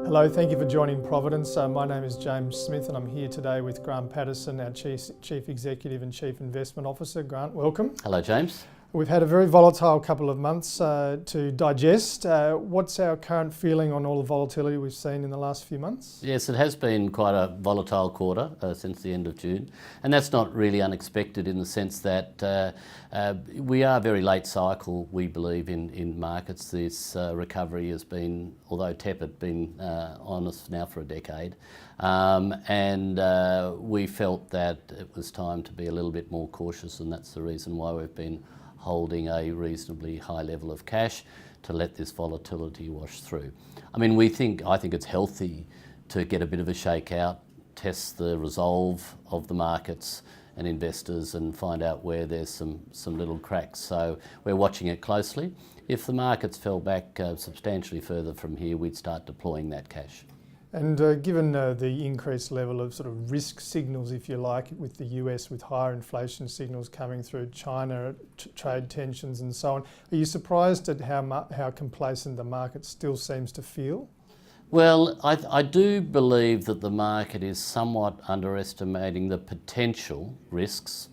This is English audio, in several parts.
Hello, thank you for joining Providence. My name is James Smith and I'm here today with Grant Patterson, our Chief Executive and Chief Investment Officer. Grant, welcome. Hello, James. We've had a very volatile couple of months to digest. What's our current feeling on all the volatility we've seen in the last few months? Yes, it has been quite a volatile quarter since the end of June, and that's not really unexpected in the sense that we are very late cycle, we believe, in markets. This recovery has been, although tepid, been on us now for a decade, and we felt that it was time to be a little bit more cautious, and that's the reason why we've been holding a reasonably high level of cash to let this volatility wash through. I mean, I think it's healthy to get a bit of a shakeout, test the resolve of the markets and investors and find out where there's some little cracks. So we're watching it closely. If the markets fell back substantially further from here, we'd start deploying that cash. And given the increased level of sort of risk signals, if you like, with the US, with higher inflation signals coming through, China, trade tensions and so on, are you surprised at how complacent the market still seems to feel? Well, I do believe that the market is somewhat underestimating the potential risks,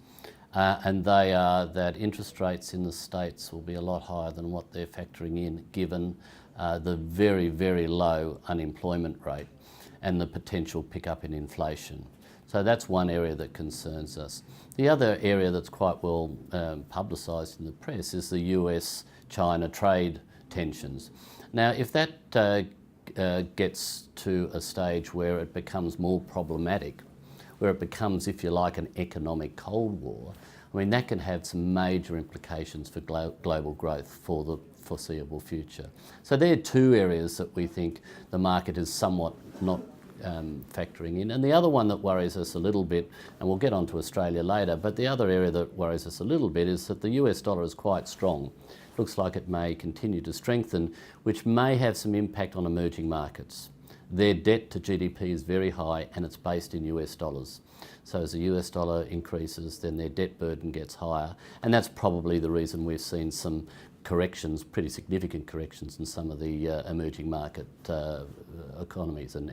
and they are that interest rates in the States will be a lot higher than what they're factoring in, given the very, very low unemployment rate and the potential pickup in inflation. So that's one area that concerns us. The other area that's quite well publicised in the press is the US-China trade tensions. Now, if that gets to a stage where it becomes more problematic, where it becomes, if you like, an economic Cold War, I mean, that can have some major implications for global growth for the foreseeable future. So there are two areas that we think the market is somewhat not factoring in. And the other one that worries us a little bit, and we'll get on to Australia later, but the other area that worries us a little bit is that the US dollar is quite strong. Looks like it may continue to strengthen, which may have some impact on emerging markets. Their debt to GDP is very high and it's based in US dollars. So as the US dollar increases, then their debt burden gets higher. And that's probably the reason we've seen some corrections, pretty significant corrections in some of the emerging market economies and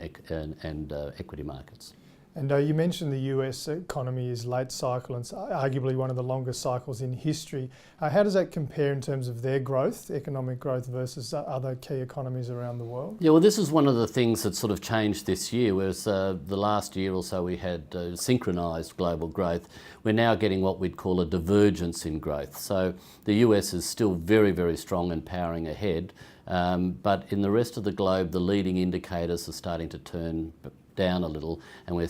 equity markets. And you mentioned the US economy is late cycle and arguably one of the longest cycles in history. How does that compare in terms of their growth, economic growth, versus other key economies around the world? Yeah, well, this is one of the things that sort of changed this year, whereas the last year or so we had synchronised global growth. We're now getting what we'd call a divergence in growth. So the US is still very, very strong and powering ahead, but in the rest of the globe, the leading indicators are starting to turn down a little, and we're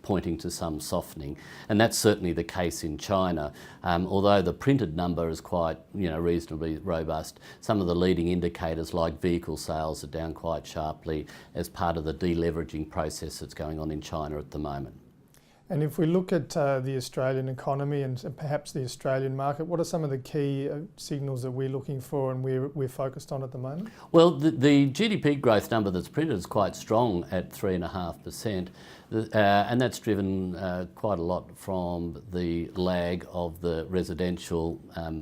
pointing to some softening, and that's certainly the case in China. Although the printed number is quite, reasonably robust, some of the leading indicators like vehicle sales are down quite sharply as part of the deleveraging process that's going on in China at the moment. And if we look at the Australian economy and perhaps the Australian market, what are some of the key signals that we're looking for and we're focused on at the moment? Well, the GDP growth number that's printed is quite strong at 3.5%, and that's driven quite a lot from the lag of the residential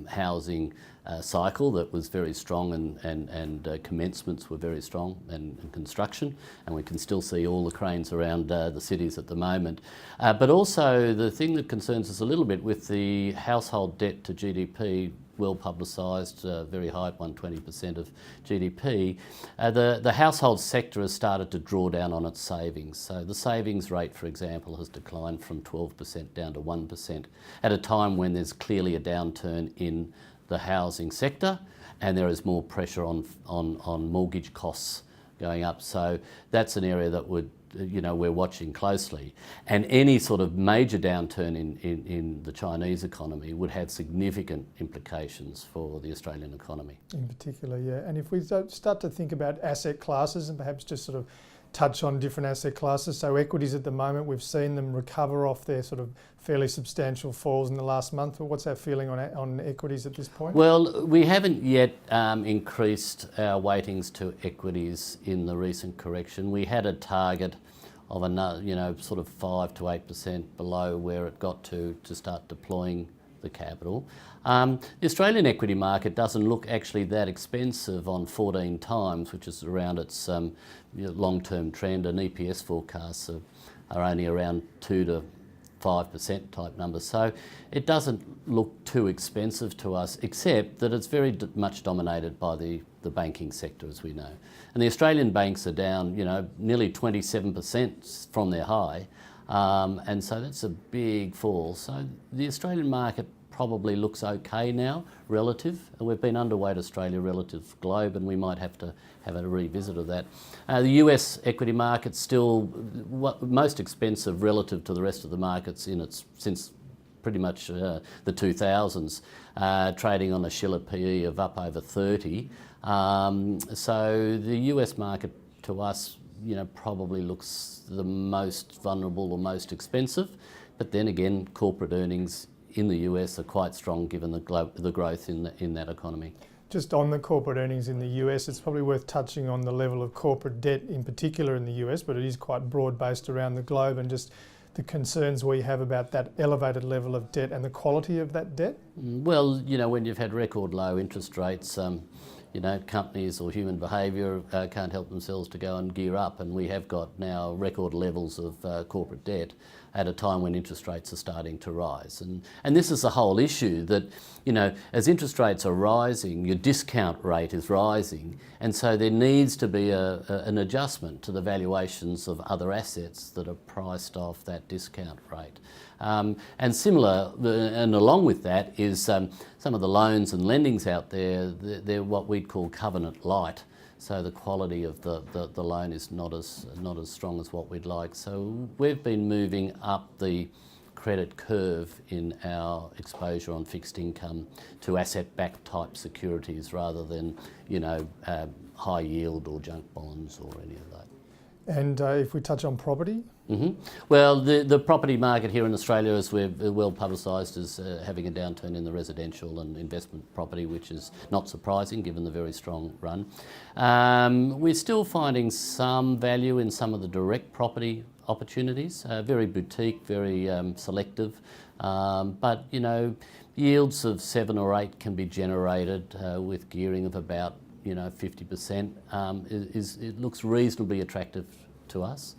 housing cycle that was very strong, and commencements were very strong, and construction, and we can still see all the cranes around the cities at the moment. But also the thing that concerns us a little bit with the household debt to GDP, well publicised, very high at 120% of GDP, the household sector has started to draw down on its savings. So the savings rate, for example, has declined from 12% down to 1% at a time when there's clearly a downturn in the housing sector, and there is more pressure on mortgage costs going up. So that's an area that we're watching closely. And any sort of major downturn in the Chinese economy would have significant implications for the Australian economy. In particular, yeah. And if we start to think about asset classes and perhaps just sort of touch on different asset classes. So equities at the moment, we've seen them recover off their sort of fairly substantial falls in the last month. What's our feeling on equities at this point? Well, we haven't yet increased our weightings to equities in the recent correction. We had a target of another, sort of 5 to 8% below where it got to start deploying the capital. The Australian equity market doesn't look actually that expensive on 14 times, which is around its long-term trend, and EPS forecasts are only around 2 to 5% type numbers. So it doesn't look too expensive to us, except that it's very much dominated by the banking sector, as we know. And the Australian banks are down, nearly 27% from their high. And so that's a big fall. So the Australian market probably looks okay now, relative. And we've been underweight Australia relative to globe, and we might have to have a revisit of that. The US equity market's still most expensive relative to the rest of the markets since pretty much the 2000s, trading on a Shiller PE of up over 30. So the US market to us, probably looks the most vulnerable or most expensive. But then again, corporate earnings in the US are quite strong given the growth in that economy. Just on the corporate earnings in the US, it's probably worth touching on the level of corporate debt in particular in the US, but it is quite broad-based around the globe, and just the concerns we have about that elevated level of debt and the quality of that debt. Well, when you've had record low interest rates, companies or human behaviour can't help themselves to go and gear up, and we have got now record levels of corporate debt at a time when interest rates are starting to rise. And this is the whole issue that, as interest rates are rising, your discount rate is rising, and so there needs to be an adjustment to the valuations of other assets that are priced off that discount rate. And along with that is some of the loans and lendings out there, they're what we'd call covenant light. So the quality of the loan is not as strong as what we'd like. So we've been moving up the credit curve in our exposure on fixed income to asset-backed type securities rather than, high yield or junk bonds or any of that. And if we touch on property? Mm-hmm. Well, the property market here in Australia, as we're well publicised, is having a downturn in the residential and investment property, which is not surprising given the very strong run. We're still finding some value in some of the direct property opportunities, very boutique, very selective, but yields of 7 or 8 can be generated with gearing of about 50%. It looks reasonably attractive to us.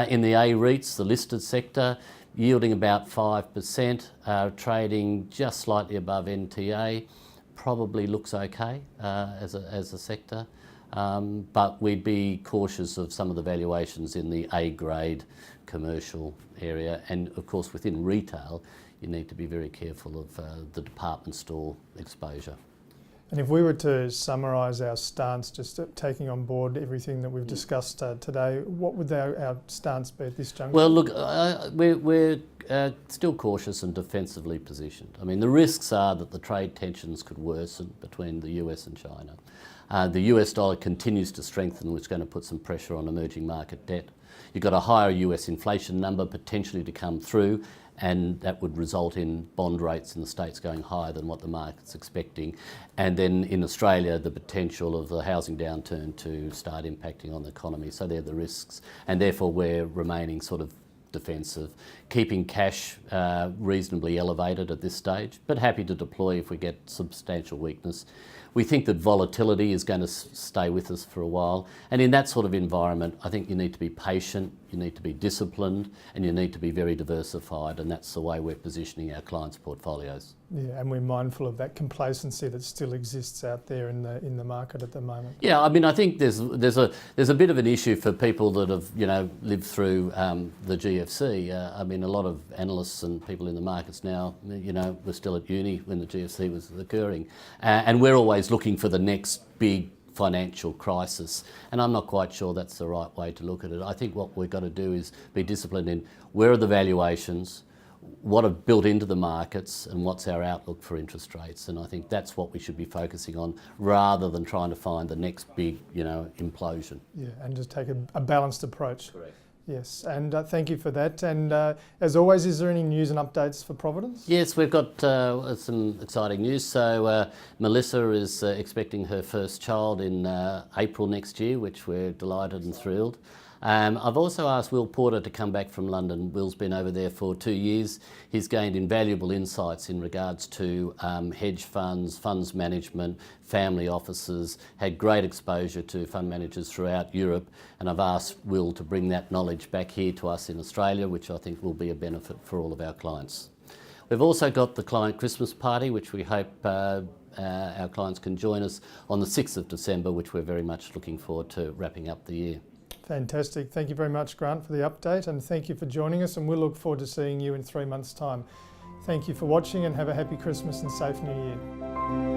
In the A-REITs, the listed sector, yielding about 5%, trading just slightly above NTA, probably looks okay as a sector. But we'd be cautious of some of the valuations in the A-grade commercial area. And of course, within retail, you need to be very careful of the department store exposure. And if we were to summarise our stance, just taking on board everything that we've discussed today, what would our stance be at this juncture? Well, look, we're still cautious and defensively positioned. I mean, the risks are that the trade tensions could worsen between the US and China. The US dollar continues to strengthen, which is going to put some pressure on emerging market debt. You've got a higher US inflation number potentially to come through, and that would result in bond rates in the States going higher than what the market's expecting. And then in Australia, the potential of the housing downturn to start impacting on the economy. So they're the risks. And therefore, we're remaining sort of defensive, keeping cash reasonably elevated at this stage, but happy to deploy if we get substantial weakness. We think that volatility is going to stay with us for a while. And in that sort of environment, I think you need to be patient, you need to be disciplined, and you need to be very diversified. And that's the way we're positioning our clients' portfolios. Yeah, and we're mindful of that complacency that still exists out there in the market at the moment. Yeah, I mean, I think there's a bit of an issue for people that have lived through the GFC. I mean, a lot of analysts and people in the markets now, were still at uni when the GFC was occurring, and we're always looking for the next big financial crisis, and I'm not quite sure that's the right way to look at it. I think what we've got to do is be disciplined in where are the valuations, what are built into the markets, and what's our outlook for interest rates. And I think that's what we should be focusing on rather than trying to find the next big, implosion. Yeah, and just take a balanced approach. Correct. Yes, and thank you for that. And as always, is there any news and updates for Providence? Yes, we've got some exciting news. So Melissa is expecting her first child in April next year, which we're delighted and thrilled. I've also asked Will Porter to come back from London. Will's been over there for 2 years. He's gained invaluable insights in regards to hedge funds, funds management, family offices, had great exposure to fund managers throughout Europe, and I've asked Will to bring that knowledge back here to us in Australia, which I think will be a benefit for all of our clients. We've also got the client Christmas party, which we hope our clients can join us on the 6th of December, which we're very much looking forward to wrapping up the year. Fantastic. Thank you very much, Grant, for the update, and thank you for joining us, and we'll look forward to seeing you in 3 months' time. Thank you for watching, and have a happy Christmas and safe New Year.